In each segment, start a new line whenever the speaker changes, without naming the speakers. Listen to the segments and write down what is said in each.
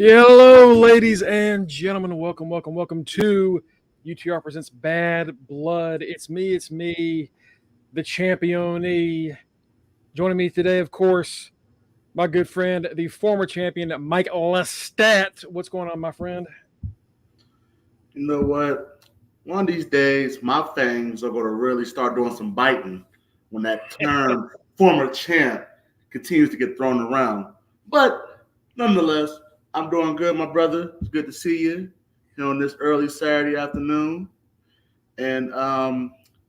Hello, ladies and gentlemen. Welcome to UTR Presents Bad Blood. It's me, the champion. Joining me today, of course, my good friend, the former champion, Mike Lestat. What's going on, my friend?
You know what? One of these days, my fangs are going to really start doing some biting when that term former champ continues to get thrown around. But nonetheless, I'm doing good, my brother. It's good to see you on this early Saturday afternoon. And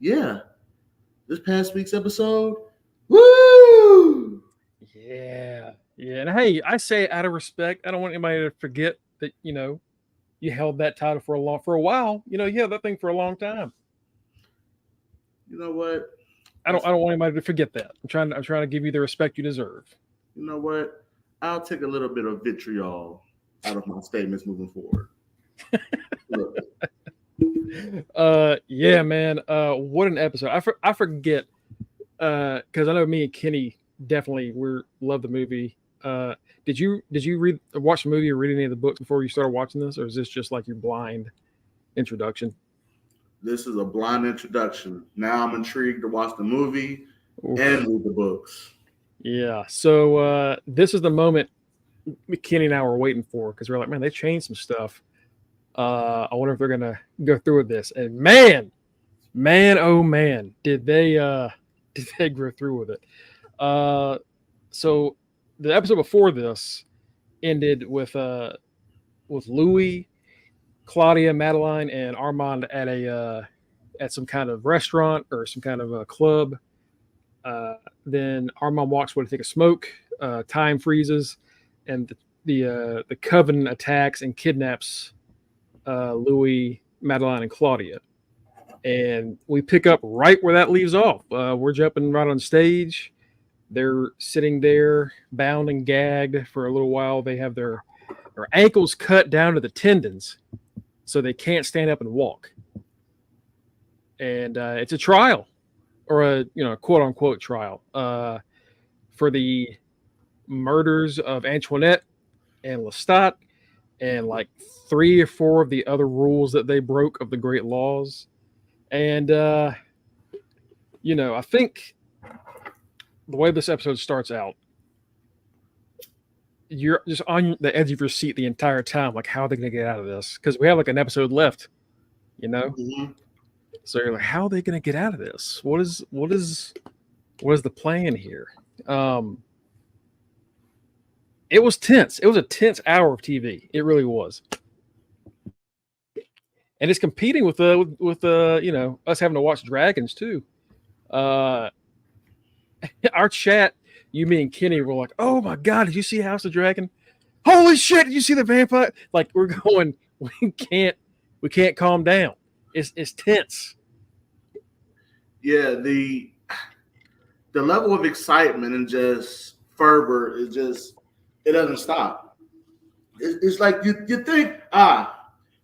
yeah, this past week's episode, woo!
Yeah. And hey, I say out of respect, I don't want anybody to forget that you held that title for a while. You held that thing for a long time.
You know what?
I don't want anybody to forget that. I'm trying to give you the respect you deserve.
You know what? I'll take a little bit of vitriol out of my statements moving forward.
Yeah, man. What an episode. I forget because I know me and Kenny definitely love the movie. Did you watch the movie or read any of the books before you started watching this, or is this just like your blind introduction?
This is a blind introduction. Now I'm intrigued to watch the movie and read the books.
Yeah. So this is the moment Kenny and I were waiting for, because we're like, man, they changed some stuff. I wonder if they're gonna go through with this. And man, oh man, did they go through with it? So the episode before this ended with Louis, Claudia, Madeleine, and Armand at some kind of restaurant or some kind of a club. Then Armand walks away to take a smoke. Time freezes, and the coven attacks and kidnaps Louis, Madeleine, and Claudia. And we pick up right where that leaves off. We're jumping right on stage. They're sitting there bound and gagged for a little while. They have their ankles cut down to the tendons, so they can't stand up and walk. And it's a trial, or a quote unquote trial, for the murders of Antoinette and Lestat, and like 3 or 4 of the other rules that they broke of the great laws. And I think the way this episode starts out, you're just on the edge of your seat the entire time. Like, how are they going to get out of this? Because we have like an episode left,
Mm-hmm.
So you're like, how are they going to get out of this? What is the plan here? It was tense. It was a tense hour of TV. It really was. And it's competing with us having to watch Dragons too. Our chat, you, me, and Kenny were like, "Oh my god, did you see House of Dragon? Holy shit, did you see the vampire?" Like, we're going, we can't calm down. It's tense.
Yeah, the level of excitement and just fervor is it doesn't stop. It's like you think,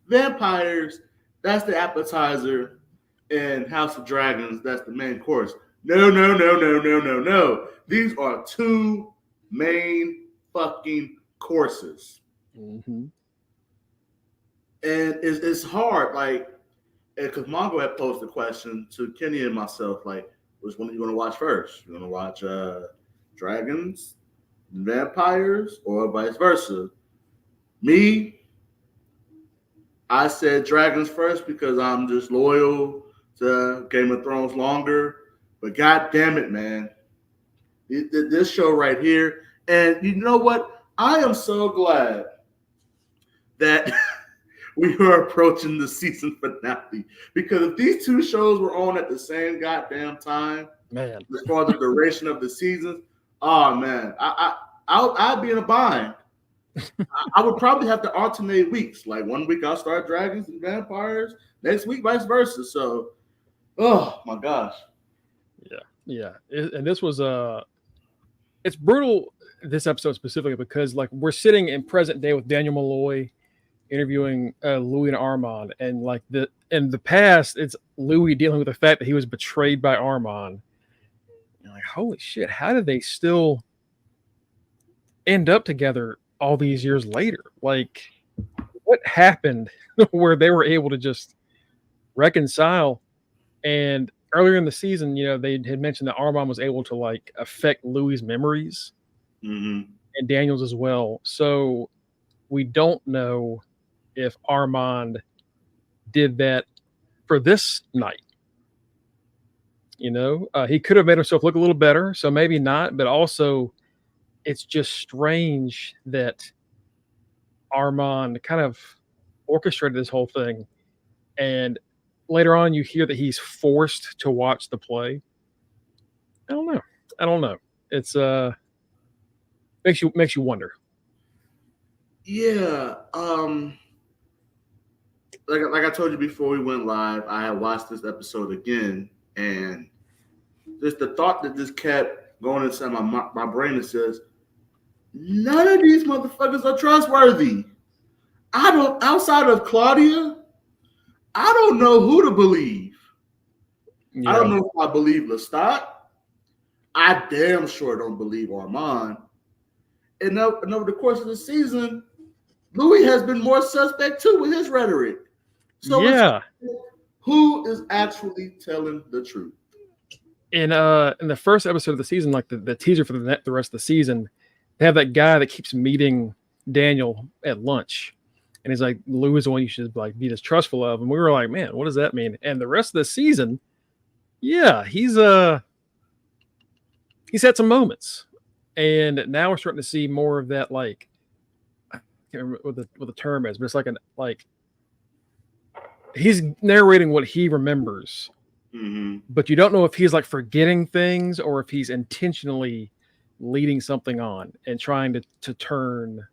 vampires, that's the appetizer, and House of Dragons, that's the main course. No. These are 2 main fucking courses.
Mm-hmm.
And it's hard, like, because Mongo had posed the question to Kenny and myself, like, which one are you going to watch first? You're going to watch Dragons, Vampires, or vice versa? Me, I said Dragons first because I'm just loyal to Game of Thrones longer. But god damn it, man. This show right here. And you know what? I am so glad that we are approaching the season finale. Because if these 2 shows were on at the same goddamn time,
man,
as far as the duration of the seasons, oh man, I'd be in a bind. I would probably have to alternate weeks. Like, one week I'll start Dragons and Vampires, next week vice versa. So, oh my gosh.
Yeah. And this was it's brutal, this episode specifically, because like we're sitting in present day with Daniel Malloy interviewing Louis and Armand, and like in the past, it's Louis dealing with the fact that he was betrayed by Armand. And like, holy shit, how did they still end up together all these years later. Like, what happened where they were able to just reconcile? And earlier in the season, they had mentioned that Armand was able to like affect Louis' memories
Mm-hmm.
and Daniel's as well. So we don't know if Armand did that for this night. He could have made himself look a little better, so maybe not. But also, it's just strange that Armand kind of orchestrated this whole thing, and later on, you hear that he's forced to watch the play. I don't know. I don't know. It's makes you wonder.
Yeah. Like I told you before we went live, I had watched this episode again, and just the thought that just kept going inside my brain that says, none of these motherfuckers are trustworthy. I don't, outside of Claudia, I don't know who to believe.
Yeah.
I don't know if I believe Lestat. I damn sure don't believe Armand. And over the course of the season, Louis has been more suspect too with his rhetoric. So
yeah.
Who is actually telling the truth?
In the first episode of the season, like the teaser for the rest of the season, they have that guy that keeps meeting Daniel at lunch, and he's like, Louis is the one you should like be distrustful of. And we were like, man, what does that mean? And the rest of the season, yeah, he's had some moments, and now we're starting to see more of that. Like, I can't remember what the term is, but it's like he's narrating what he remembers, but you don't know if he's like forgetting things or if he's intentionally leading something on and trying to turn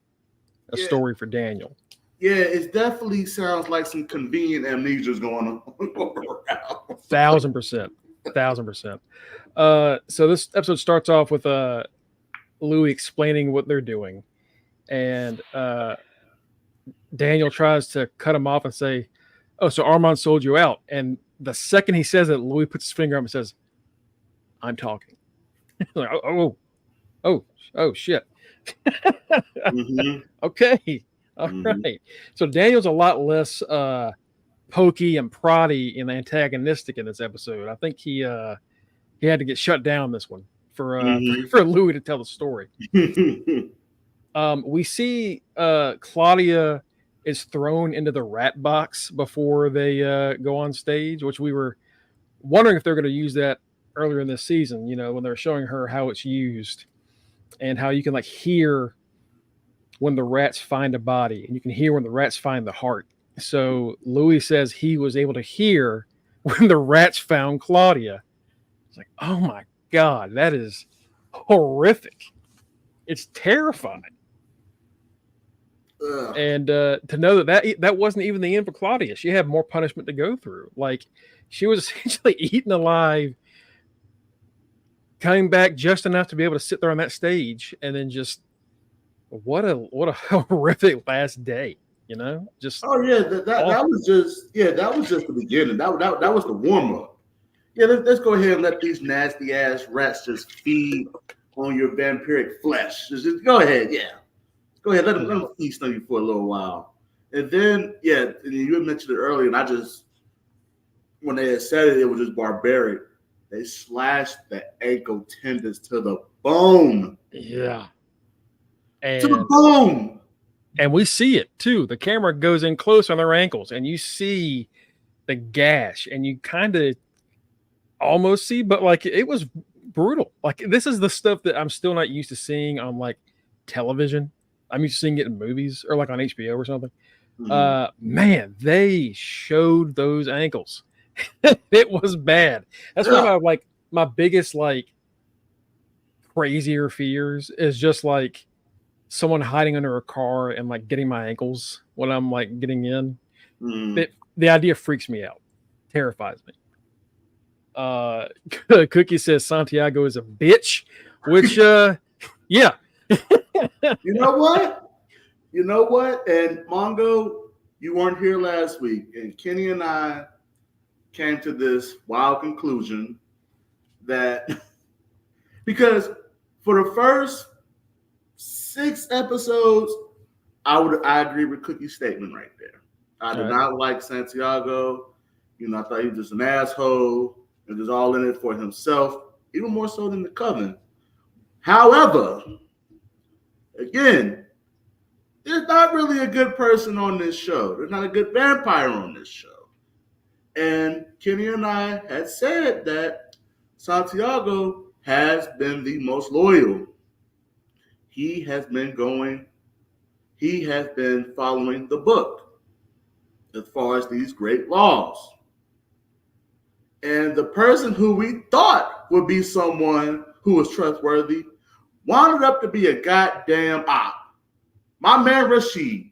a story for Daniel.
Yeah, it definitely sounds like some convenient amnesia going on.
1,000%. 1,000%. So this episode starts off with Louis explaining what they're doing, and Daniel tries to cut him off and say, "Oh, so Armand sold you out." And the second he says it, Louis puts his finger up and says, "I'm talking." Like, oh, shit. Okay, all right. So Daniel's a lot less pokey and proddy and antagonistic in this episode. I think he had to get shut down this one for Louis to tell the story. We see Claudia is thrown into the rat box before they go on stage, which we were wondering if they're going to use that earlier in this season, when they're showing her how it's used and how you can like hear when the rats find a body and you can hear when the rats find the heart. So Louis says he was able to hear when the rats found Claudia. It's like, oh my God, that is horrific. It's terrifying. And to know that wasn't even the end for Claudia. She had more punishment to go through. Like, she was essentially eaten alive, coming back just enough to be able to sit there on that stage, and then just what a horrific last day. Just
that was just the beginning. That was the warm up. Yeah, let's go ahead and let these nasty ass rats just feed on your vampiric flesh. Just go ahead, yeah. Go ahead, let them feast on you for a little while. And then, and you had mentioned it earlier, and when they had said it, it was just barbaric. They slashed the ankle tendons to the bone.
Yeah.
To the bone.
And we see it too. The camera goes in close on their ankles, and you see the gash, and you kind of almost see, but like it was brutal. Like, this is the stuff that I'm still not used to seeing on like television. I'm used to seeing it in movies or like on HBO or something. Man, they showed those ankles. It was bad. That's one of my biggest like crazier fears is just like someone hiding under a car and like getting my ankles when I'm like getting in. The idea freaks me out, terrifies me. Cookie says Santiago is a bitch, which yeah.
You know what? And Mongo, you weren't here last week, and Kenny and I came to this wild conclusion that because for the first 6 episodes, I agree with Cookie's statement right there. I did not like Santiago. I thought he was just an asshole and just all in it for himself, even more so than the coven. However, again, there's not really a good person on this show. There's not a good vampire on this show. And Kenny and I had said that Santiago has been the most loyal. He has been following the book as far as these great laws. And the person who we thought would be someone who was trustworthy wound up to be a goddamn op. My man Rashid.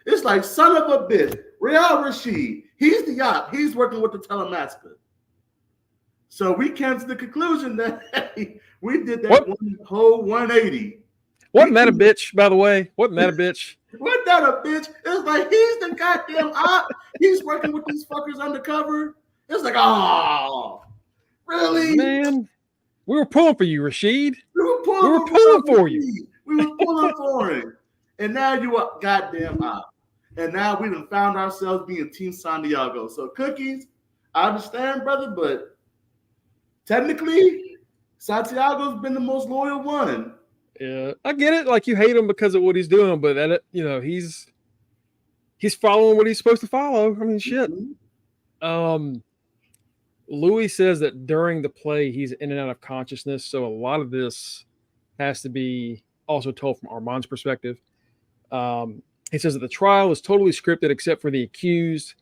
It's like, son of a bitch. Real Rashid. He's the op. He's working with the Telemaster. So we came to the conclusion that we did that one whole 180.
Wasn't that a bitch, by the way? Wasn't that a bitch?
Wasn't that a bitch? It's like, he's the goddamn op. He's working with these fuckers undercover. It's like, oh, really?
Man, we were pulling for you, Rashid.
We were pulling for you. We were pulling for him. And now you are goddamn op. And now we done found ourselves being Team Santiago. So, Cookies, I understand, brother, but technically, Santiago's been the most loyal one.
Yeah, I get it. Like, you hate him because of what he's doing, but he's following what he's supposed to follow. I mean, shit. Louis says that during the play, he's in and out of consciousness. So a lot of this has to be also told from Armand's perspective. He says that the trial is totally scripted except for the accused.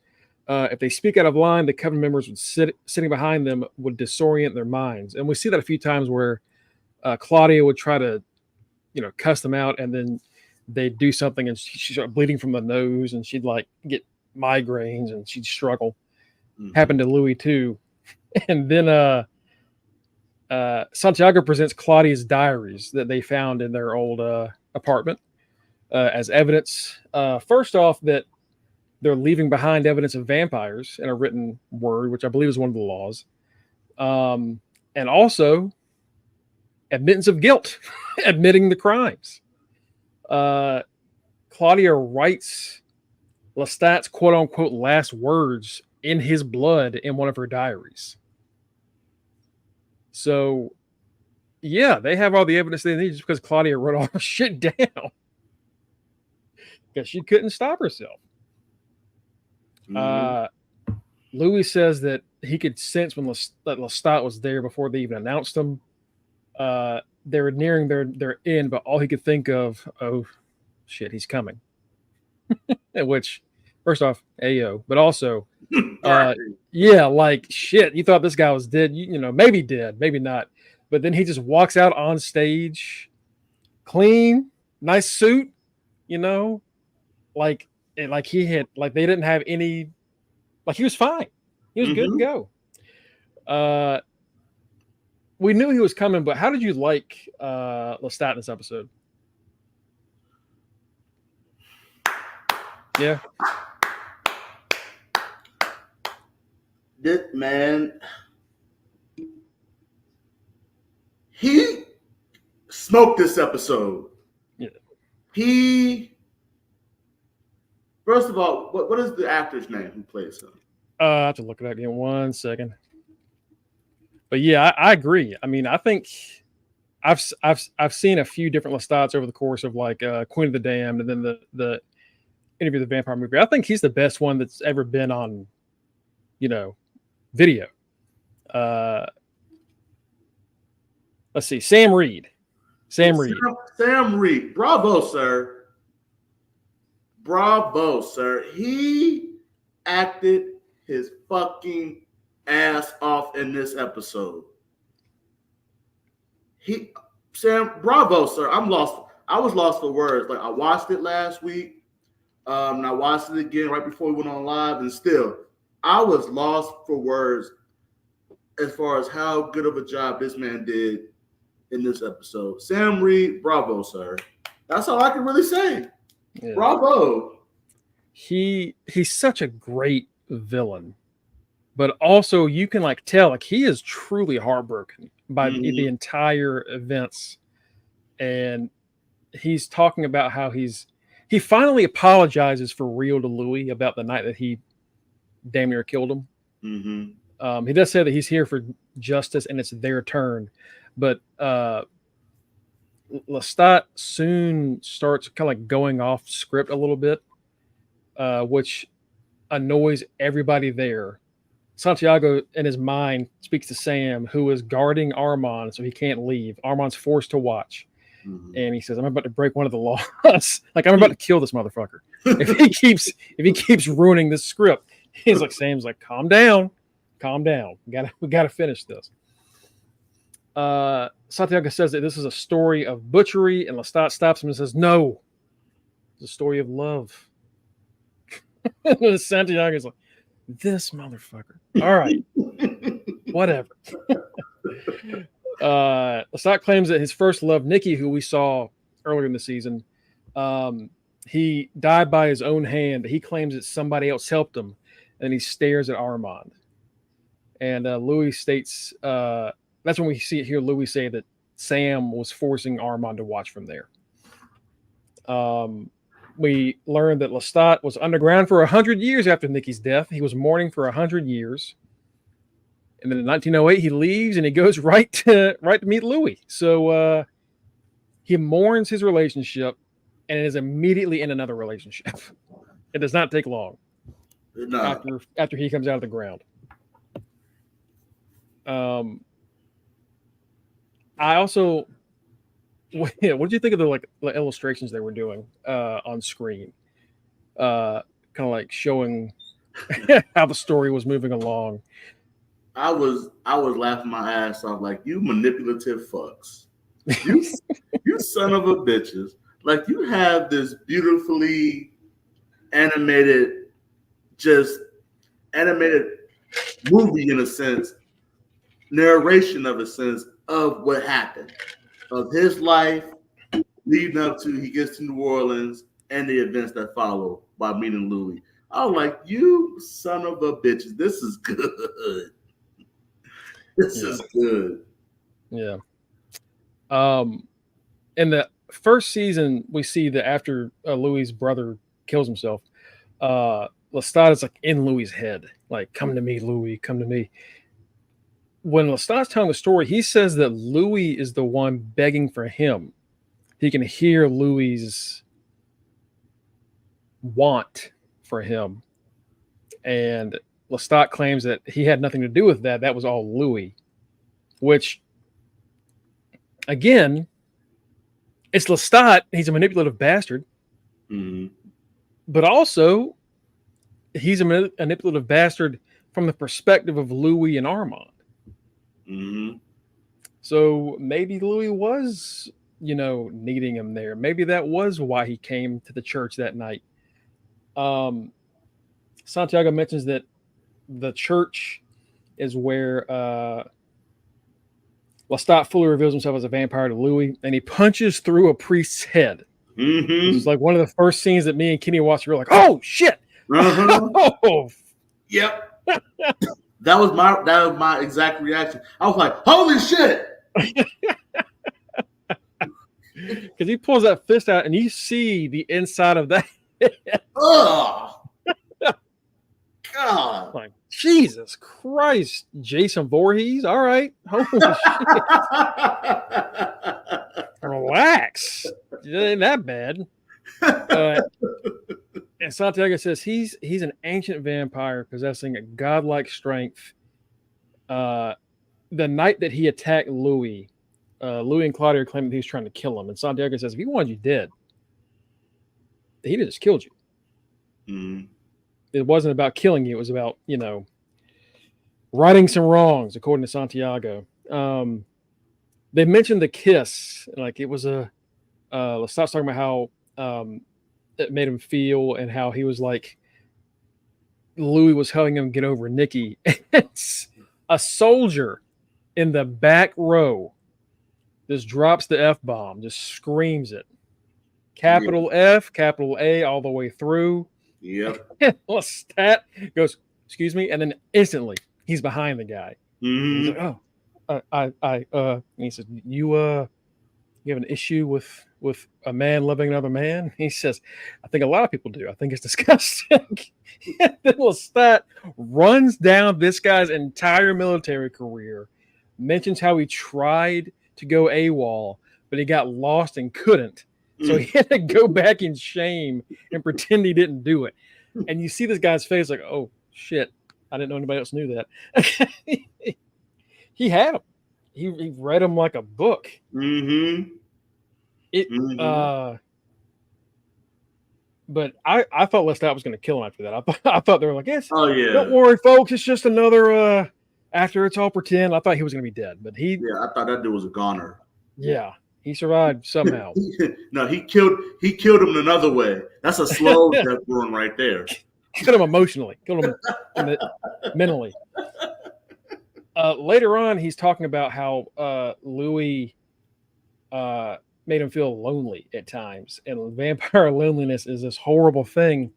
If they speak out of line, the coven members sitting behind them would disorient their minds. And we see that a few times where Claudia would try to, cuss them out, and then they'd do something and she'd start bleeding from the nose and she'd like get migraines and she'd struggle. Happened to Louis too. And then Santiago presents Claudia's diaries that they found in their old apartment as evidence. First off, that they're leaving behind evidence of vampires in a written word, which I believe is one of the laws. And also admittance of guilt, admitting the crimes. Claudia writes Lestat's quote unquote last words in his blood in one of her diaries. So, yeah, they have all the evidence they need just because Claudia wrote all her shit down. Because she couldn't stop herself. Louis says that he could sense when Lestat was there before they even announced him. They were nearing their end, but all he could think of, oh, shit, he's coming. Which, first off, ayo. But also, yeah, like, shit, you thought this guy was dead. Maybe dead, maybe not. But then he just walks out on stage, clean, nice suit, like he had, like they didn't have any, like he was fine. He was good to go. We knew he was coming, but how did you like Lestat in this episode? Yeah.
This man, he smoked this episode.
Yeah.
First of all, what is the actor's name who plays him?
I have to look it up again. 1 second. But yeah, I agree. I mean, I think I've seen a few different Lestats over the course of like Queen of the Damned and then the Interview with the Vampire movie. I think he's the best one that's ever been on, video. Let's see, Sam Reed. Sam
Reed. Bravo, sir. Bravo, sir. He acted his fucking ass off in this episode. Bravo, sir. I'm lost. I was lost for words. Like, I watched it last week. And I watched it again right before we went on live, and still, I was lost for words as far as how good of a job this man did in this episode. Sam Reed, bravo, sir. That's all I can really say. Yeah. Bravo.
He's such a great villain, but also you can like tell like he is truly heartbroken by the entire events, and he's talking about how he finally apologizes for real to Louis about the night that he damn near killed him.
Mm-hmm.
He does say that he's here for justice and it's their turn, but Lestat soon starts kind of like going off script a little bit, which annoys everybody there. Santiago, in his mind, speaks to Sam, who is guarding Armand, so he can't leave. Armand's forced to watch.
Mm-hmm.
And he says, I'm about to break one of the laws. Like, I'm about to kill this motherfucker. If he keeps ruining this script. He's like, Sam's like, calm down. We gotta finish this. Santiago says that this is a story of butchery, and Lestat stops him and says, no, it's a story of love. Santiago's like, this motherfucker. All right. Whatever. Lestat claims that his first love, Nikki, who we saw earlier in the season, he died by his own hand. He claims that somebody else helped him, and he stares at Armand. And Louis states, that's when we hear Louis say that Sam was forcing Armand to watch from there. We learned that Lestat was underground for 100 years after Nikki's death. He was mourning for 100 years. And then in 1908, he leaves and he goes right to meet Louis. So he mourns his relationship and is immediately in another relationship. It does not take long after he comes out of the ground. I also, what did you think of the illustrations they were doing on screen? Kind of like showing how the story was moving along.
I was laughing my ass off, like, you manipulative fucks. You son of a bitches. Like, you have this beautifully animated movie in a sense, narration of a sense of what happened, of his life leading up to he gets to New Orleans and the events that follow by meeting Louis. I was like, you son of a bitches, this is good. This is good.
Yeah. In the first season, we see that after Louis' brother kills himself, Lestat is like in Louis' head, like, come to me, Louis, come to me. When Lestat's telling the story, he says that Louis is the one begging for him. He can hear Louis' want for him. And Lestat claims that he had nothing to do with that. That was all Louis. Which, again, it's Lestat. He's a manipulative bastard.
Mm-hmm.
But also, he's a manipulative bastard from the perspective of Louis and Armand.
Mm-hmm.
So maybe Louis was, needing him there. Maybe that was why he came to the church that night. Santiago mentions that the church is where Lestat fully reveals himself as a vampire to Louis, and he punches through a priest's head.
Mm-hmm.
This is like one of the first scenes that me and Kenny watched. We were like, "Oh shit!"
Uh-huh.
Oh,
yep. That was my exact reaction. I was like, "Holy shit!"
Because he pulls that fist out, and you see the inside of that.
Oh, God!
Like, Jesus Christ, Jason Voorhees. All right, holy shit. Relax. It ain't that bad. And Santiago says he's an ancient vampire possessing a godlike strength. The night that he attacked Louis and Claudia claimed that he was trying to kill him. And Santiago says, if he wanted you dead, he'd have just killed you.
Mm-hmm.
It wasn't about killing you. It was about, righting some wrongs, according to Santiago. They mentioned the kiss. Like, it was let's stop talking about how it made him feel and how he was like, Louis was helping him get over Nikki. It's a soldier in the back row just drops the F-bomb, just screams it. Capital F, capital A, all the way through.
Yep.
Lestat goes, excuse me, and then instantly he's behind the guy.
Mm-hmm.
He's like, and he says, you You have an issue with a man loving another man? He says, I think a lot of people do. I think it's disgusting. And then Lestat runs down this guy's entire military career, mentions how he tried to go AWOL, but he got lost and couldn't. So he had to go back in shame and pretend he didn't do it. And you see this guy's face like, oh, shit. I didn't know anybody else knew that. He had him. He read him like a book.
Mm-hmm.
But I thought Lestat was going to kill him after that. I thought they were like, yes,
oh yeah,
don't worry, folks, it's just another after it's all pretend. I thought he was going to be dead, but
I thought that dude was a goner.
Yeah, he survived somehow.
No, he killed him another way. That's a slow death for him right there.
Killed him emotionally, killed him mentally. Later on, he's talking about how Louis made him feel lonely at times, and vampire loneliness is this horrible thing.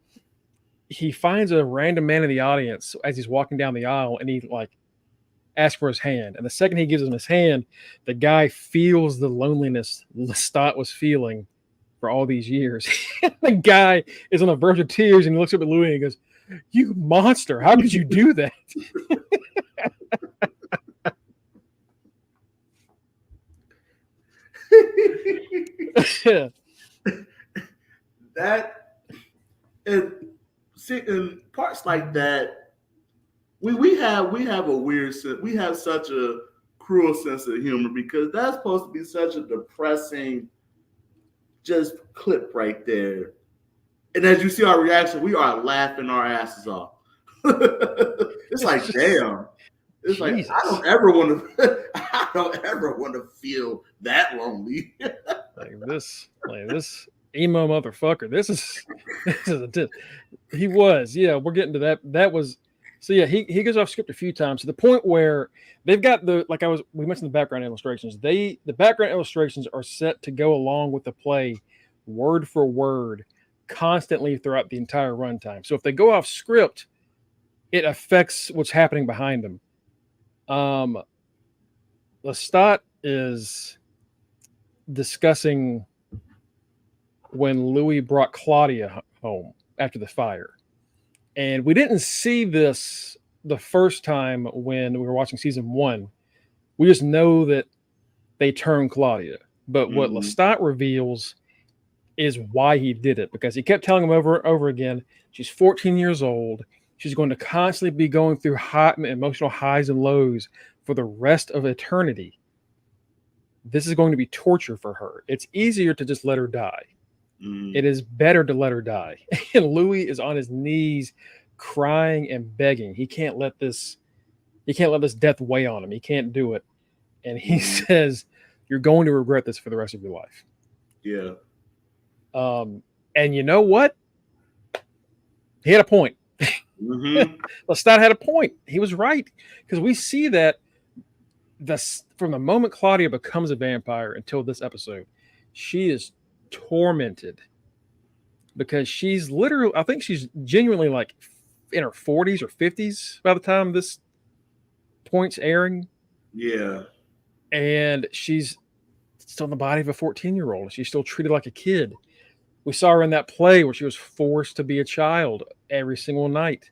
He finds a random man in the audience as he's walking down the aisle, and he like asks for his hand. And the second he gives him his hand, the guy feels the loneliness Lestat was feeling for all these years. The guy is on the verge of tears, and he looks up at Louis and he goes, "You monster! How could you do that?"
That and see in parts like that, we have a weird sense. We have such a cruel sense of humor because that's supposed to be such a depressing just clip right there. And as you see our reaction, we are laughing our asses off. It's like, damn. It's Jesus. Like I don't ever want to feel that lonely.
like this emo motherfucker. This is he was. Yeah, we're getting to that. That was so yeah, he goes off script a few times to the point where they've got we mentioned the background illustrations. The background illustrations are set to go along with the play word for word constantly throughout the entire runtime. So if they go off script, it affects what's happening behind them. Lestat is discussing when Louis brought Claudia home after the fire. And we didn't see this the first time when we were watching season 1. We just know that they turned Claudia. But what Lestat reveals is why he did it, because he kept telling him over and over again, she's 14 years old. She's going to constantly be going through hot emotional highs and lows for the rest of eternity. This is going to be torture for her. It's easier to just let her die. It is better to let her die. And Louis is on his knees crying and begging. He can't let this death weigh on him. He can't do it. And he says, you're going to regret this for the rest of your life.
Yeah.
And you know what? He had a point. Lestat had a point. He was right. Because we see that from the moment Claudia becomes a vampire until this episode, she is tormented because she's literally, I think she's genuinely like in her 40s or 50s by the time this point's airing.
Yeah.
And she's still in the body of a 14-year-old. She's still treated like a kid. We saw her in that play where she was forced to be a child every single night.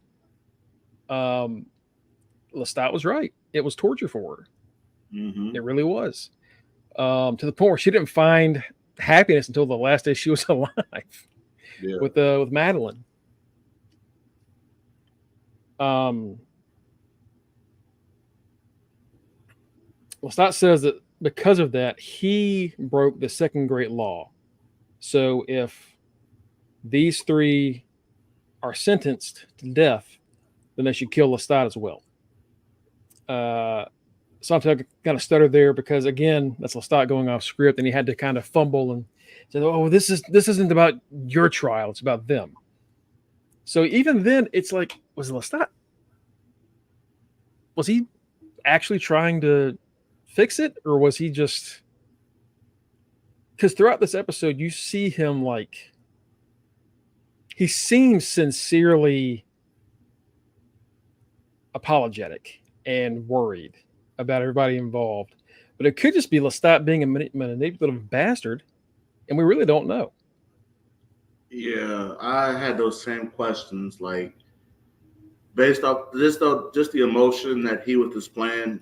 Lestat was right. It was torture for her. It really was. To the point where she didn't find happiness until the last day she was alive. Yeah. With Madeleine. Lestat says that because of that, he broke the second great law. So if these 3 are sentenced to death, then they should kill Lestat as well. Santiago kind of stuttered there because, again, that's Lestat going off script, and he had to kind of fumble and say, "Oh, this isn't about your trial; it's about them." So even then, it's like, was Lestat? Was he actually trying to fix it, or was he just? Because throughout this episode, you see him like he seems sincerely apologetic and worried about everybody involved, But it could just be Lestat being a manipulative bastard, and we really don't know.
Yeah, I had those same questions. Like based off just the emotion that he was displaying,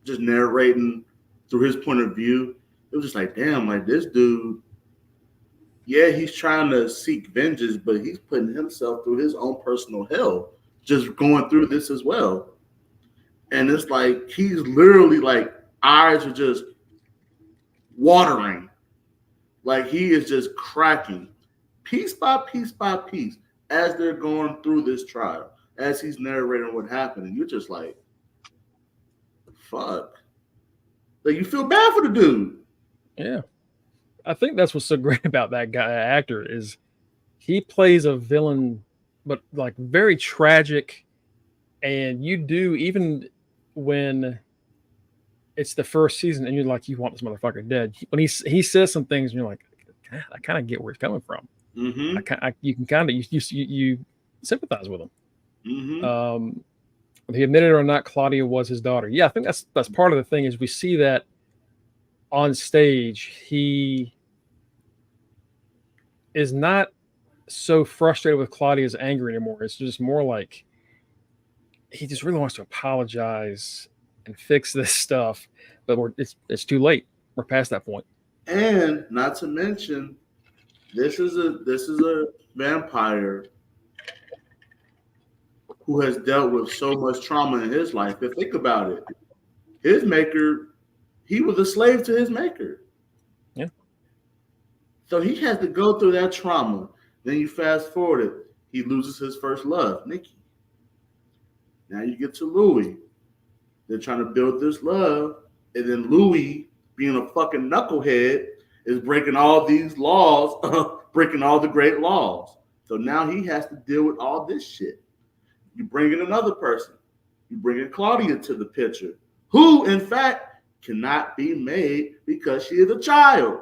just narrating through his point of view. It was just like, damn, like this dude. Yeah, he's trying to seek vengeance, but he's putting himself through his own personal hell, just going through this as well. And it's like he's literally like eyes are just watering, like he is just cracking, piece by piece by piece, as they're going through this trial, as he's narrating what happened, and you're just like, fuck. Like you feel bad for the dude.
Yeah. I think that's what's so great about that guy actor is he plays a villain, but like very tragic. And you do, even when it's the first season and you're like, you want this motherfucker dead. When he says some things and you're like, I kind of get where he's coming from.
Mm-hmm.
You can kind of, you sympathize with him.
Mm-hmm.
He admitted or not, Claudia was his daughter. Yeah, I think that's part of the thing is we see that on stage. He is not so frustrated with Claudia's anger anymore. It's just more like he just really wants to apologize and fix this stuff, but it's too late. We're past that point.
And not to mention, this is a vampire who has dealt with so much trauma in his life. But think about it. His maker, he was a slave to his maker.
Yeah.
So he has to go through that trauma. Then you fast forward it. He loses his first love, Nikki. Now you get to Louis. They're trying to build this love. And then Louis, being a fucking knucklehead, is breaking all these laws, breaking all the great laws. So now he has to deal with all this shit. You bring in another person. You bring in Claudia to the picture, who, in fact, cannot be made because she is a child.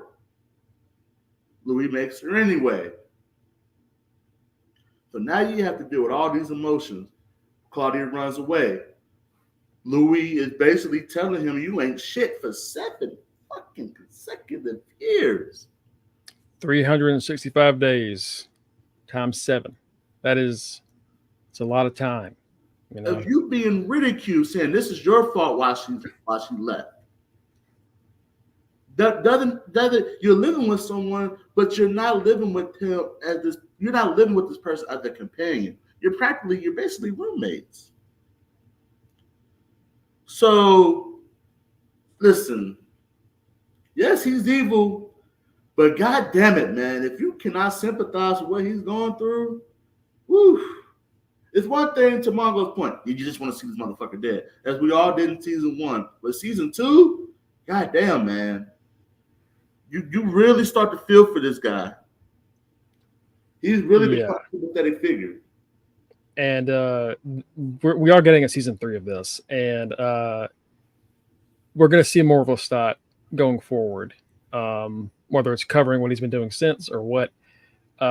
Louis makes her anyway. So now you have to deal with all these emotions. Claudia runs away. Louis is basically telling him, you ain't shit for 7 fucking consecutive years.
365 days times 7. It's a lot of time. You know?
If you being ridiculed, saying this is your fault why she left. Doesn't you're living with someone, but you're not living with him as this. You're not living with this person as a companion. You're basically roommates. So, listen. Yes, he's evil, but god damn it, man! If you cannot sympathize with what he's going through, woo. It's one thing to Mongo's point. You just want to see this motherfucker dead, as we all did in season 1. But season 2, god damn, man. You really start to feel for this guy. He's really become a sympathetic figure.
And we are getting a season 3 of this, and we're going to see more of Lestat going forward, whether it's covering what he's been doing since or what.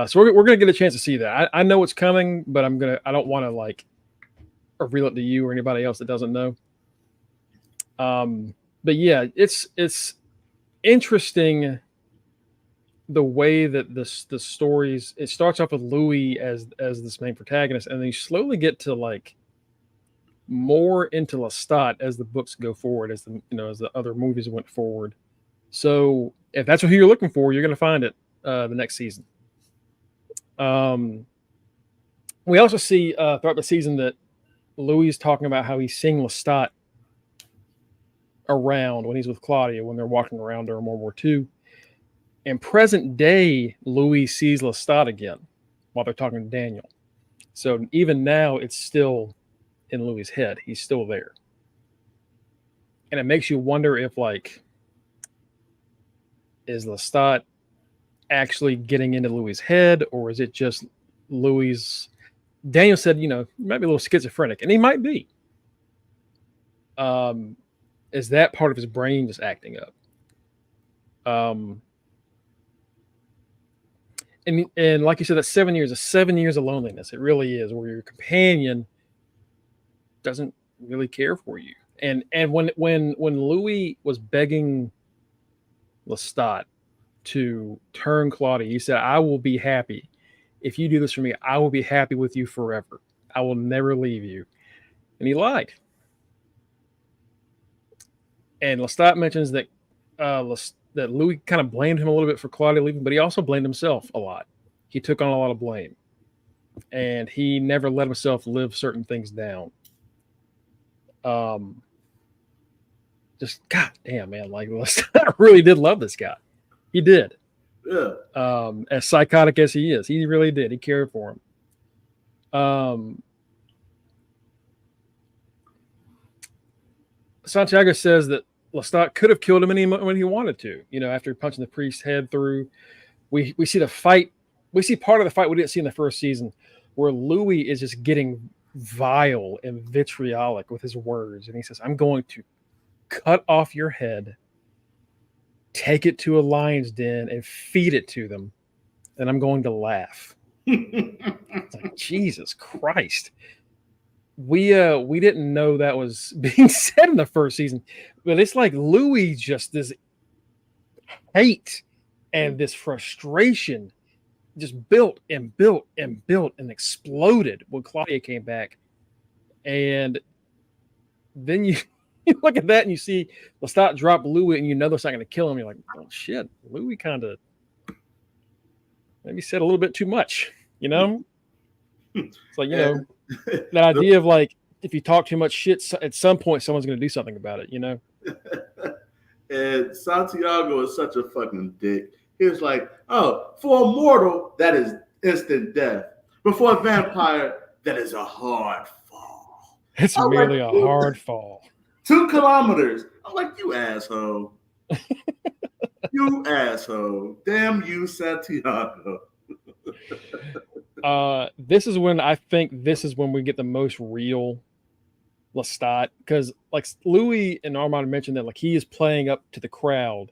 So we're going to get a chance to see that. I know it's coming, but I don't want to like reveal it to you or anybody else that doesn't know. But yeah, it's interesting the way that the stories, it starts off with Louis as this main protagonist, and then you slowly get to like more into Lestat as the books go forward, as the other movies went forward. So if that's what you're looking for, you're going to find it the next season. We also see throughout the season that Louis is talking about how he's seeing Lestat around when he's with Claudia, when they're walking around during World War II. In present day, Louis sees Lestat again while they're talking to Daniel. So even now, it's still in Louis' head. He's still there. And it makes you wonder if, like, is Lestat actually getting into Louis' head, or is it just Louis? Daniel said, he might be a little schizophrenic, and he might be. Is that part of his brain just acting up? And like you said, that's 7 years. 7 years of loneliness. It really is, where your companion doesn't really care for you, And when Louis was begging Lestat to turn Claudia, he said, "I will be happy if you do this for me. I will be happy with you forever. I will never leave you." And he lied. And Lestat mentions that that Louis kind of blamed him a little bit for Claudia leaving, but he also blamed himself a lot. He took on a lot of blame, and he never let himself live certain things down. Just god damn, man, like Lestat really did love this guy. He did.
Yeah.
As psychotic as he is, he really did. He cared for him. Santiago says that Lestat could have killed him when he wanted to. You know, after punching the priest's head through, we see the fight. We see part of the fight we didn't see in the first season, where Louis is just getting vile and vitriolic with his words, and he says, "I'm going to cut off your head, take it to a lion's den, and feed it to them, and I'm going to laugh." It's like, Jesus Christ. We didn't know that was being said in the first season, but it's like Louis just this hate and this frustration just built and built and built and exploded when Claudia came back. And then you look at that and you see Lestat drop Louis, and you know that's not going to kill him. You're like, oh shit, Louis kind of maybe said a little bit too much, you know? It's like, you know, that idea of like, if you talk too much shit, at some point someone's going to do something about it, you know?
And Santiago is such a fucking dick. He was like, oh, for a mortal, that is instant death. But for a vampire, that is a hard fall.
It's merely a hard fall.
2 kilometers. I'm like, you asshole. You asshole. Damn you, Santiago.
This is when I think we get the most real Lestat, because like Louis and Armand mentioned that like he is playing up to the crowd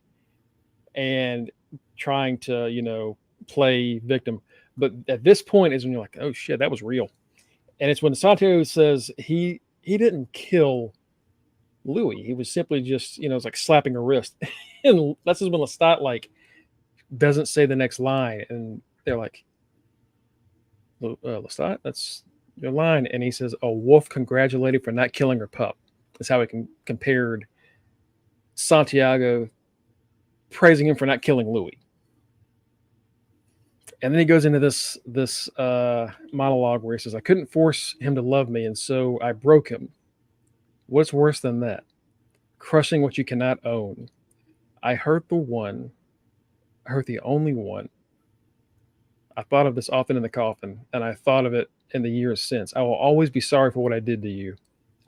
and trying to, you know, play victim. But at this point is when you're like, oh shit, that was real. And it's when Santiago says he didn't kill Louis. He was simply just, you know, it's like slapping a wrist. And that's when Lestat like doesn't say the next line, and they're like, Lestat, that's your line. And he says, a wolf congratulated for not killing her pup. That's how he compared Santiago, praising him for not killing Louis. And then he goes into this monologue where he says, I couldn't force him to love me, and so I broke him. What's worse than that? Crushing what you cannot own. I hurt the one. I hurt the only one. I thought of this often in the coffin, and I thought of it in the years since. I will always be sorry for what I did to you.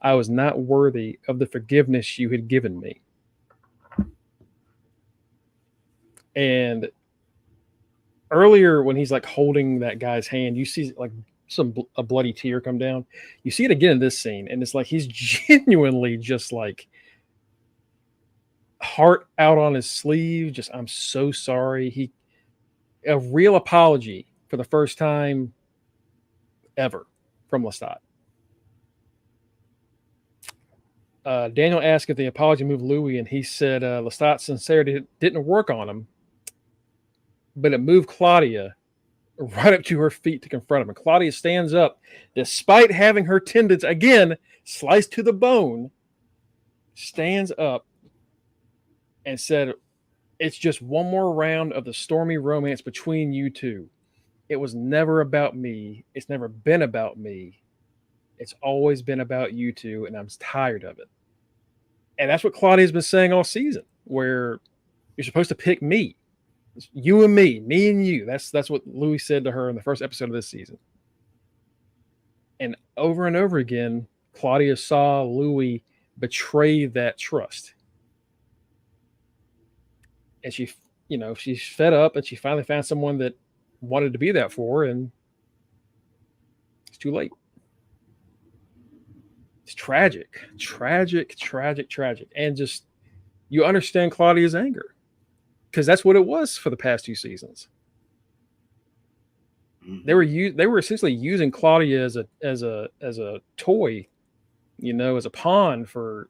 I was not worthy of the forgiveness you had given me. And earlier when he's like holding that guy's hand, you see like a bloody tear come down. You see it again in this scene, and it's like he's genuinely just like heart out on his sleeve. Just, I'm so sorry. A real apology for the first time ever from Lestat. Daniel asked if the apology moved Louis, and he said Lestat's sincerity didn't work on him, but it moved Claudia right up to her feet to confront him. And Claudia stands up, despite having her tendons again sliced to the bone, stands up and said, it's just one more round of the stormy romance between you two. It was never about me. It's never been about me. It's always been about you two, and I'm tired of it. And that's what Claudia's been saying all season, where you're supposed to pick me. It's you and me and you. That's what Louis said to her in the first episode of this season. And over again, Claudia saw Louis betray that trust. And she, you know, she's fed up, and she finally found someone that wanted to be that for her, and it's too late. It's tragic. And just, you understand Claudia's anger, because that's what it was for the past 2 seasons. They were essentially using Claudia as a toy, you know, as a pawn for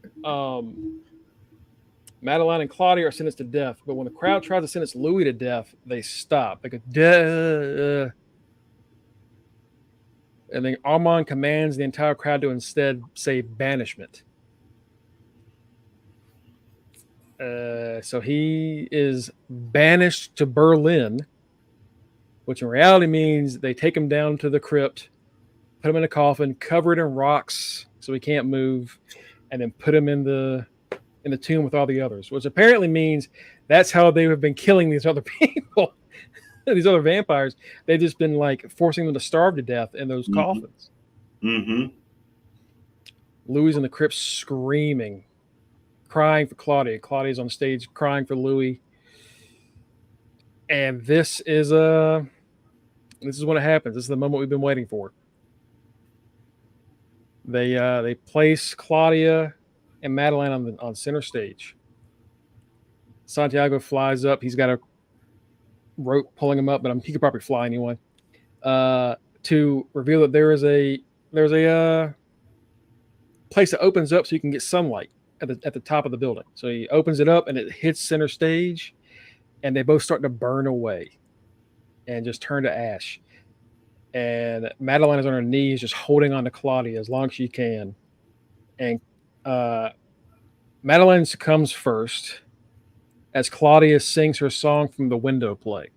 Madeleine and Claudia are sentenced to death, but when the crowd tries to sentence Louis to death, they stop. They go, duh. And then Armand commands the entire crowd to instead say banishment. So he is banished to Berlin, which in reality means they take him down to the crypt, put him in a coffin, cover it in rocks so he can't move, and then put him in the tomb with all the others, which apparently means that's how they have been killing these other people, these other vampires. They've just been like forcing them to starve to death in those coffins.
Mm-hmm.
Louis in the crypt screaming, crying for Claudia. Claudia's on stage crying for Louis. And this is when it happens. This is the moment we've been waiting for. They place Claudia and Madeleine on center stage. Santiago flies up. He's got a rope pulling him up, but he could probably fly anyway. To reveal that there's a place that opens up so you can get sunlight at the top of the building. So he opens it up and it hits center stage, and they both start to burn away and just turn to ash. And Madeleine is on her knees, just holding on to Claudia as long as she can. And Madeleine succumbs first as Claudia sings her song from the window play.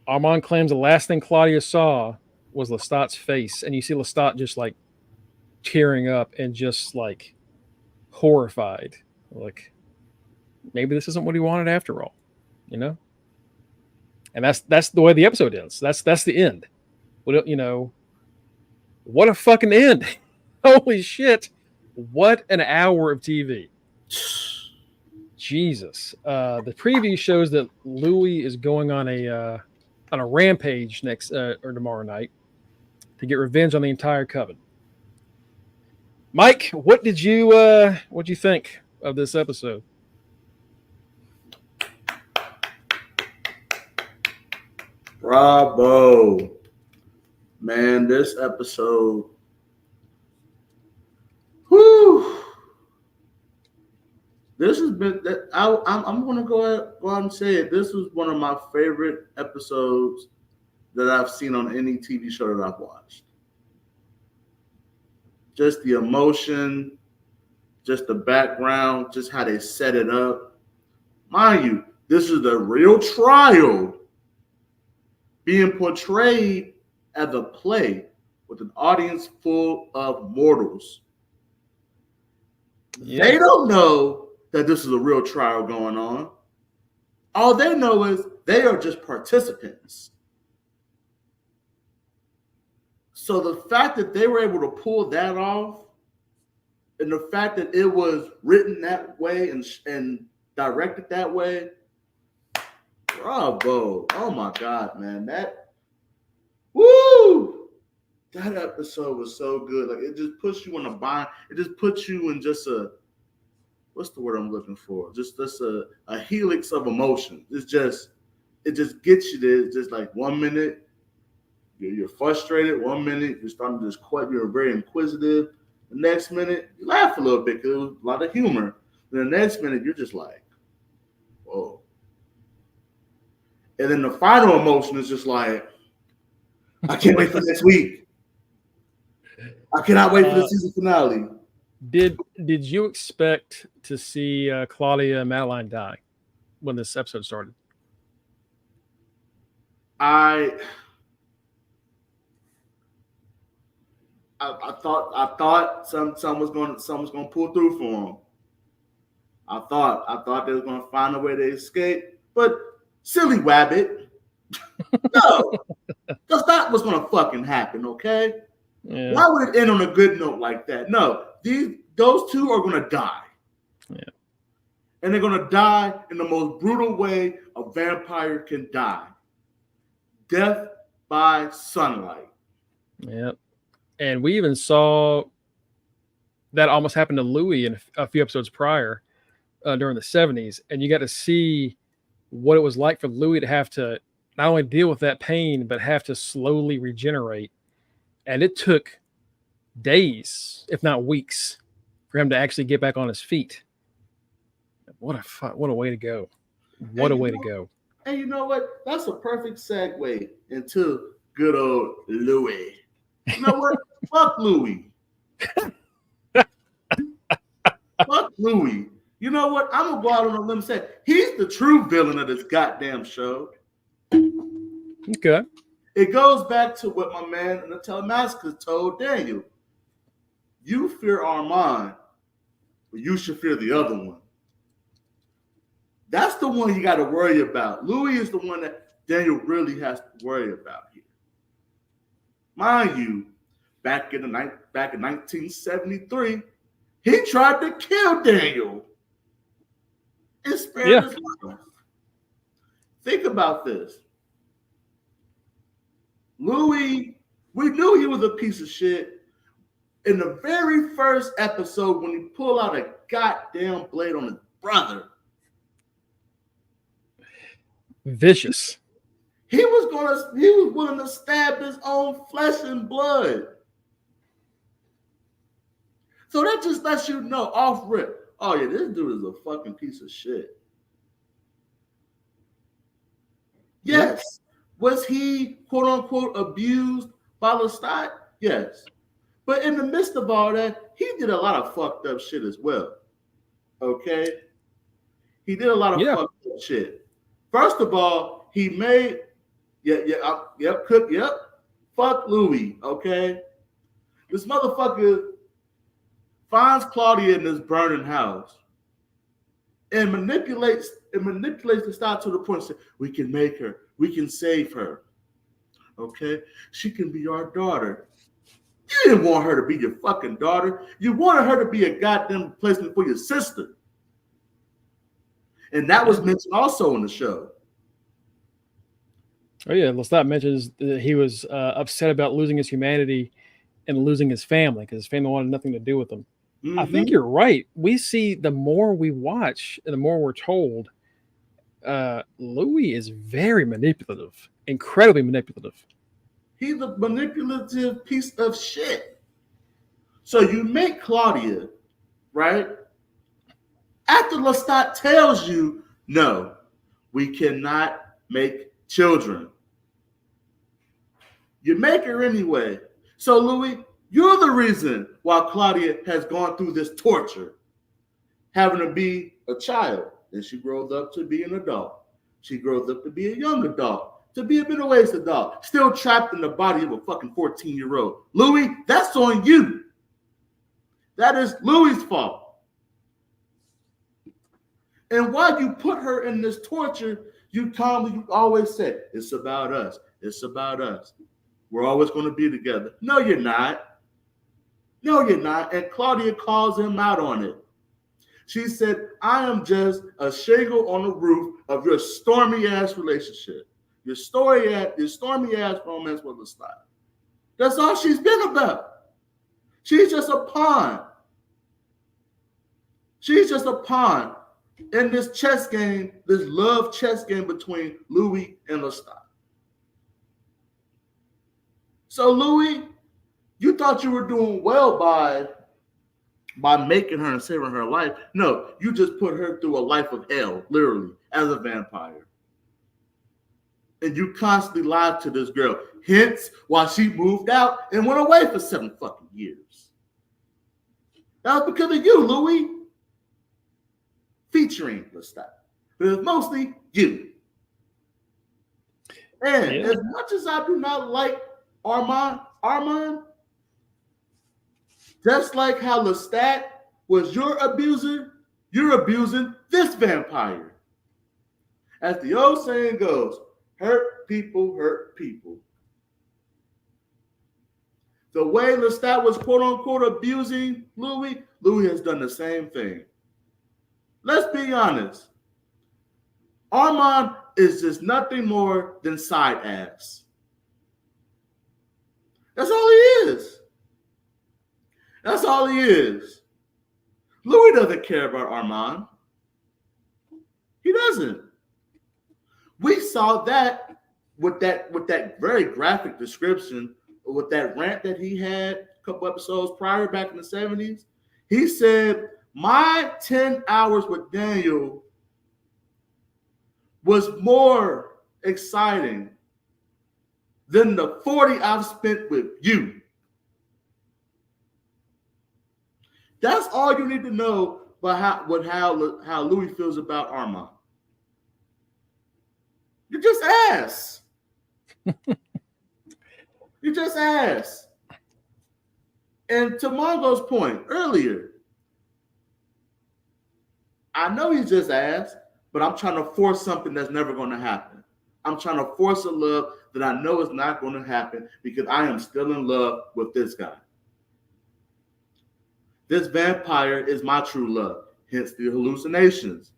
Armand claims the last thing Claudia saw was Lestat's face, and you see Lestat just like tearing up and just like horrified. Like, maybe this isn't what he wanted after all, you know? And that's the way the episode ends. That's the end. What a fucking end. Holy shit. What an hour of TV. Jesus. The preview shows that Louis is going on a rampage next or tomorrow night to get revenge on the entire coven. Mike, what did you think of this episode?
Bravo, man! This episode, whew. This has been. I'm going to go out and say it. This was one of my favorite episodes that I've seen on any TV show that I've watched. Just the emotion, just the background, just how they set it up. Mind you, this is the real trial being portrayed as a play with an audience full of mortals. Yeah. They don't know that this is a real trial going on. All they know is they are just participants. So the fact that they were able to pull that off, and the fact that it was written that way and directed that way, bravo. Oh my God, man. That episode was so good. Like, it just puts you in a bind. It just puts you in just what's the word I'm looking for? Just a helix of emotion. It just gets you there. It's just like 1 minute you're frustrated, 1 minute you're starting to you're very inquisitive. The next minute you laugh a little bit because it was a lot of humor. Then the next minute you're just like, whoa. And then the final emotion is just like, I can't wait for next week. I cannot wait for the season finale.
Did you expect to see Claudia and Madeleine die when this episode started?
I thought some was going to pull through for them. I thought they were going to find a way to escape, but silly wabbit, no, because that was going to fucking happen. Okay, yeah. Why would it end on a good note like that? No, those two are going to die. Yeah, and they're going to die in the most brutal way a vampire can die: death by sunlight.
Yep. And we even saw that almost happen to Louis in a few episodes prior during the 70s. And you got to see what it was like for Louis to have to not only deal with that pain, but have to slowly regenerate. And it took days, if not weeks, for him to actually get back on his feet. What a way to go. What a way to go.
And you know what? That's a perfect segue into good old Louis. You know what? Fuck Louis. Fuck Louis. You know what? I'm gonna go out on a limb and say he's the true villain of this goddamn show.
Okay.
It goes back to what my man in the Telemassacre told Daniel. You fear Armand, but you should fear the other one. That's the one you got to worry about. Louis is the one that Daniel really has to worry about here. Mind you, back in 1973, he tried to kill Daniel and spare his life. Think about this. Louis, we knew he was a piece of shit in the very first episode when he pulled out a goddamn blade on his brother.
Vicious.
He was willing to stab his own flesh and blood. So that just lets you know off rip. Oh yeah, this dude is a fucking piece of shit. Yes. Was he quote unquote abused by Lestat? Yes. But in the midst of all that, he did a lot of fucked up shit as well. Okay? He did a lot of fucked up shit. First of all, he made fuck Louis, okay? This motherfucker finds Claudia in this burning house and manipulates the style to the point that we can make her, we can save her. Okay? She can be our daughter. You didn't want her to be your fucking daughter. You wanted her to be a goddamn replacement for your sister. And that was mentioned also in the show.
Oh yeah, Lestat mentions that he was upset about losing his humanity and losing his family because his family wanted nothing to do with him. Mm-hmm. I think you're right. We see the more we watch and the more we're told, Louis is very manipulative, incredibly manipulative.
He's a manipulative piece of shit. So you make Claudia, right? After Lestat tells you, no, we cannot make children. You make her anyway. So Louis, you're the reason why Claudia has gone through this torture, having to be a child. Then she grows up to be an adult. She grows up to be a young adult, to be a middle-aged adult, still trapped in the body of a fucking 14-year-old. Louis, that's on you. That is Louis' fault. And while you put her in this torture, you always say, it's about us. It's about us. We're always going to be together. No, you're not. No, you're not. And Claudia calls him out on it. She said, I am just a shingle on the roof of your stormy-ass relationship. Your stormy-ass romance with Lestat. That's all she's been about. She's just a pawn. She's just a pawn in this chess game, this love chess game between Louis and Lestat. So Louis, you thought you were doing well by making her and saving her life. No, you just put her through a life of hell, literally, as a vampire. And you constantly lied to this girl. Hence why she moved out and went away for 7 fucking years. That was because of you, Louis. Featuring Lestat. But it was mostly you. And as much as I do not like Armand, just like how Lestat was your abuser, you're abusing this vampire. As the old saying goes, hurt people hurt people. The way Lestat was quote-unquote abusing Louis has done the same thing. Let's be honest. Armand is just nothing more than side ass. That's all he is. That's all he is. Louis doesn't care about Armand. He doesn't. We saw that with that very graphic description, with that rant that he had a couple episodes prior, back in the 70s. He said, my 10 hours with Daniel was more exciting than the 40 I've spent with you. That's all you need to know about how Louis feels about Armand. You just ask. You just ask. And to Mongo's point earlier, I know he just asked, but I'm trying to force something that's never going to happen. I'm trying to force a love that I know is not going to happen because I am still in love with this guy. This vampire is my true love, hence the hallucinations.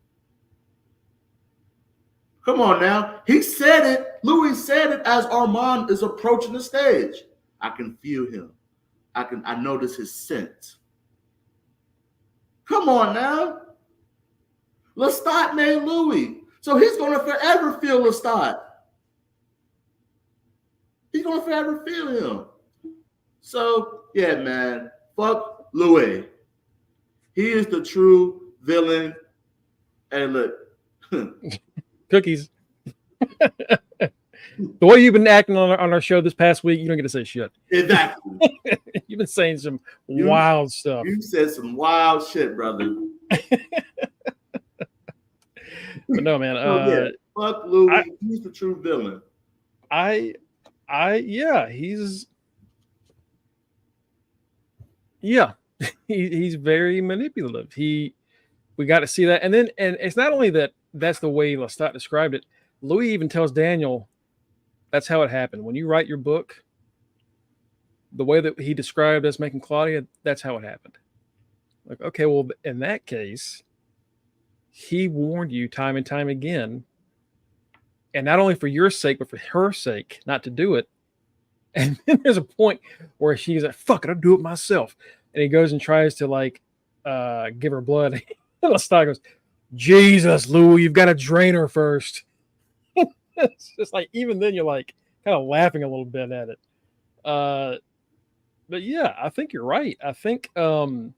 Come on now. He said it. Louis said it as Armand is approaching the stage. I can feel him. I notice his scent. Come on now. Lestat made Louis. So he's going to forever feel Lestat. He's going to forever feel him. So, yeah, man. Fuck Louis. He is the true villain. Hey, look.
Cookies. The way you've been acting on our show this past week, you don't get to say shit.
Exactly.
You've been saying some wild stuff.
You said some wild shit, brother.
But no, man.
Yeah, fuck Louis. He's the true villain.
He's very manipulative. We got to see that, and it's not only that. That's the way Lestat described it. Louis even tells Daniel, that's how it happened. When you write your book, the way that he described us making Claudia, that's how it happened. Like, okay, well, in that case, he warned you time and time again, and not only for your sake, but for her sake, not to do it. And then there's a point where she's like, fuck it, I'll do it myself. And he goes and tries to give her blood. And Lestat goes, Jesus, Louis, you've got to drain her first. It's just like, even then you're like kind of laughing a little bit at it. But yeah, I think you're right. I think the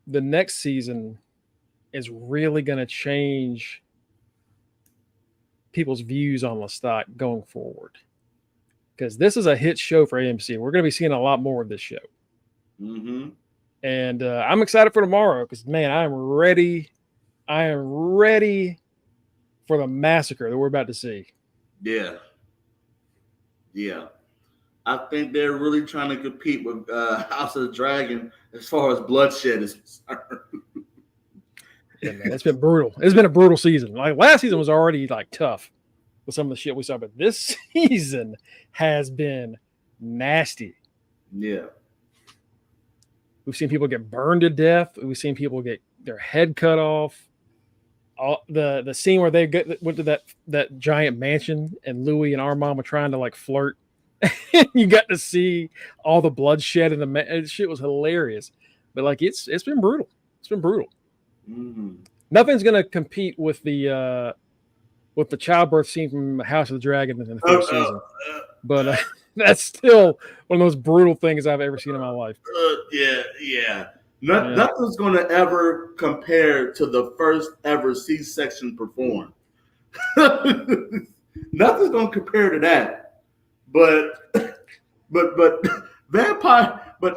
next season is really going to change people's views on Lestat going forward. Because this is a hit show for AMC. We're going to be seeing a lot more of this show.
Mm-hmm.
And I'm excited for tomorrow because, man, I am ready for the massacre that we're about to see.
Yeah. I think they're really trying to compete with House of the Dragon as far as bloodshed is concerned.
Yeah, man, it's been brutal. It's been a brutal season. Like last season was already tough with some of the shit we saw, but this season has been nasty.
Yeah.
We've seen people get burned to death. We've seen people get their head cut off. The scene where they went to that giant mansion and Louis and Armand were trying to flirt. You got to see all the bloodshed and the shit was hilarious. But it's been brutal. It's been brutal.
Mm-hmm.
Nothing's gonna compete with the childbirth scene from House of the Dragon in the first season. But that's still one of those brutal things I've ever seen in my life.
Yeah. Nothing's going to ever compare to the first ever C-section performed. Nothing's going to compare to that. But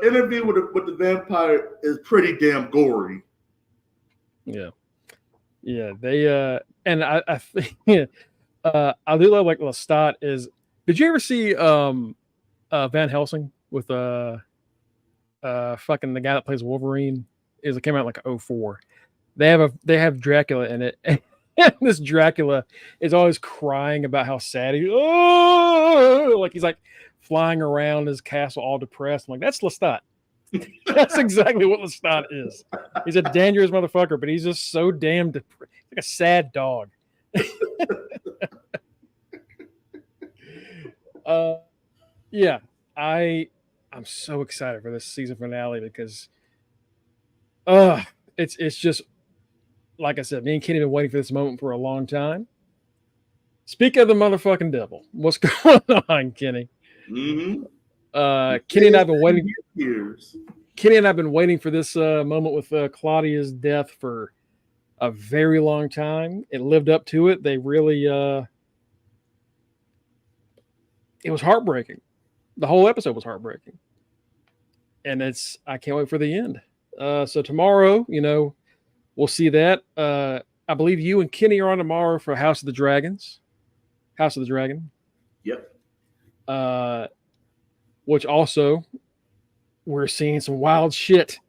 Interview with the Vampire is pretty damn gory.
Yeah. They and I think I do love Lestat is. Did you ever see Van Helsing with fucking the guy that plays Wolverine? It came out in 2004. They have Dracula in it, and this Dracula is always crying about how sad he's flying around his castle all depressed. I'm like, that's Lestat. That's exactly what Lestat is. He's a dangerous motherfucker, but he's just so damn depressed. Like a sad dog. Yeah, I'm so excited for this season finale because it's just like I said, me and Kenny have been waiting for this moment for a long time. Speak of the motherfucking devil. What's going on, Kenny?
Mm-hmm.
Kenny and I've been waiting.
Years.
Kenny and I've been waiting for this moment with Claudia's death for a very long time. It lived up to it. They really, it was heartbreaking. The whole episode was heartbreaking. And I can't wait for the end. So tomorrow, we'll see that. I believe you and Kenny are on tomorrow for House of the Dragon.
Yep.
Which also, we're seeing some wild shit.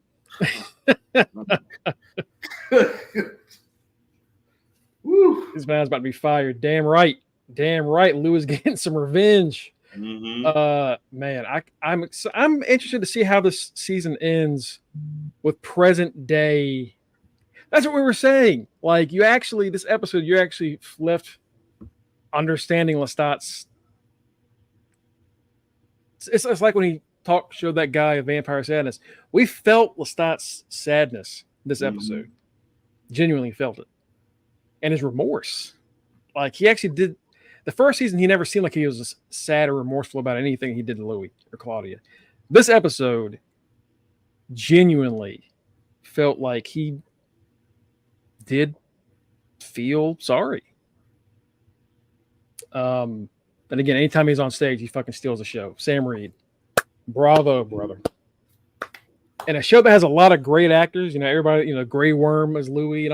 Woo.
This man's about to be fired. Damn right. Lou is getting some revenge.
Mm-hmm.
Man, I'm interested to see how this season ends with present day. That's what we were saying. Like this episode, you actually left understanding Lestat's. It's like when he showed that guy of Vampire Sadness. We felt Lestat's sadness this episode. Genuinely felt it. And his remorse. Like he actually did. The first season, he never seemed like he was sad or remorseful about anything he did to Louis or Claudia. This episode genuinely felt like he did feel sorry. And again, anytime he's on stage, he fucking steals the show. Sam Reed. Bravo, brother. And a show that has a lot of great actors, everybody, Grey Worm as Louis,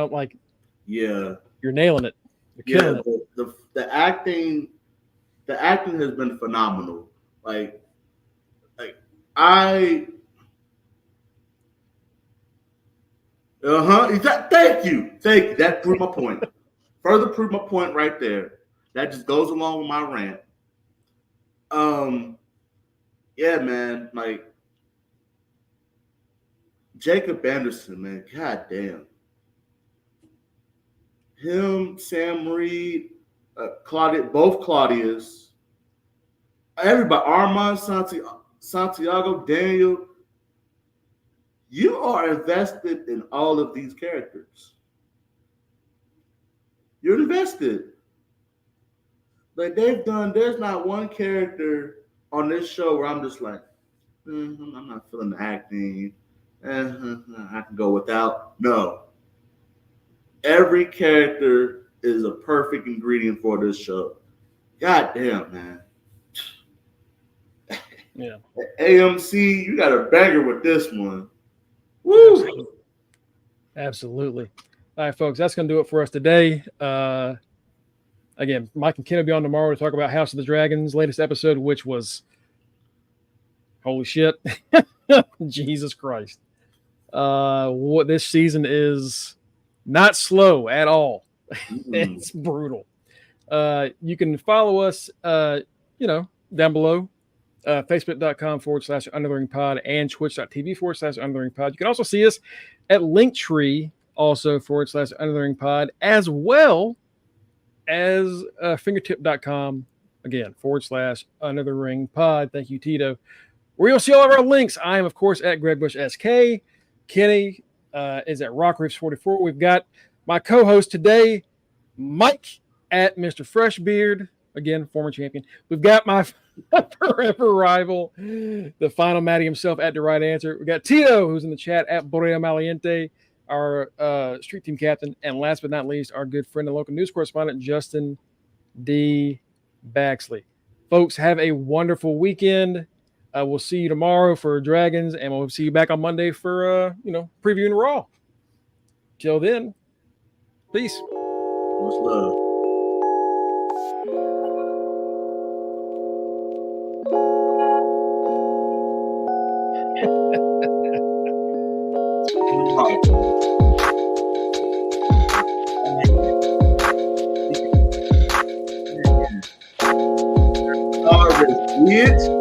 yeah,
you're nailing it. You're killing it.
The acting has been phenomenal. Thank you. That proved my point. Further proved my point right there. That just goes along with my rant. Yeah, man. Jacob Anderson, man. God damn. Him, Sam Reed, Claudia, both Claudias, everybody, Armand, Santiago, Daniel. You are invested in all of these characters. You're invested. There's not one character on this show where I'm just like, I'm not feeling the acting. I can go without. No. Every character is a perfect ingredient for this show. God damn, man.
Yeah.
AMC, you got a banger with this one. Woo!
Absolutely. All right, folks, that's going to do it for us today. Again, Mike and Ken will be on tomorrow to talk about House of the Dragon's latest episode, which was, holy shit, Jesus Christ. What this season is not slow at all. It's brutal. You can follow us, down below, facebook.com/UndertheRingPod and twitch.tv/UndertheRingPod. You can also see us at Linktree, also /UndertheRingPod, as well as fingertip.com, again, /UndertheRingPod. Thank you, Tito. Where you'll see all of our links. I am, of course, at Greg Bush SK. Kenny is at RockReefs44. We've got my co-host today, Mike, at Mr. Freshbeard. Again, former champion. We've got my forever rival, the final Matty himself, at The Right Answer. We got Tito, who's in the chat, at Borea Maliente, our street team captain. And last but not least, our good friend and local news correspondent, Justin D. Baxley. Folks, have a wonderful weekend. We'll see you tomorrow for Dragons, and we'll see you back on Monday for, previewing Raw. Till then, peace.
Much love. Bitch.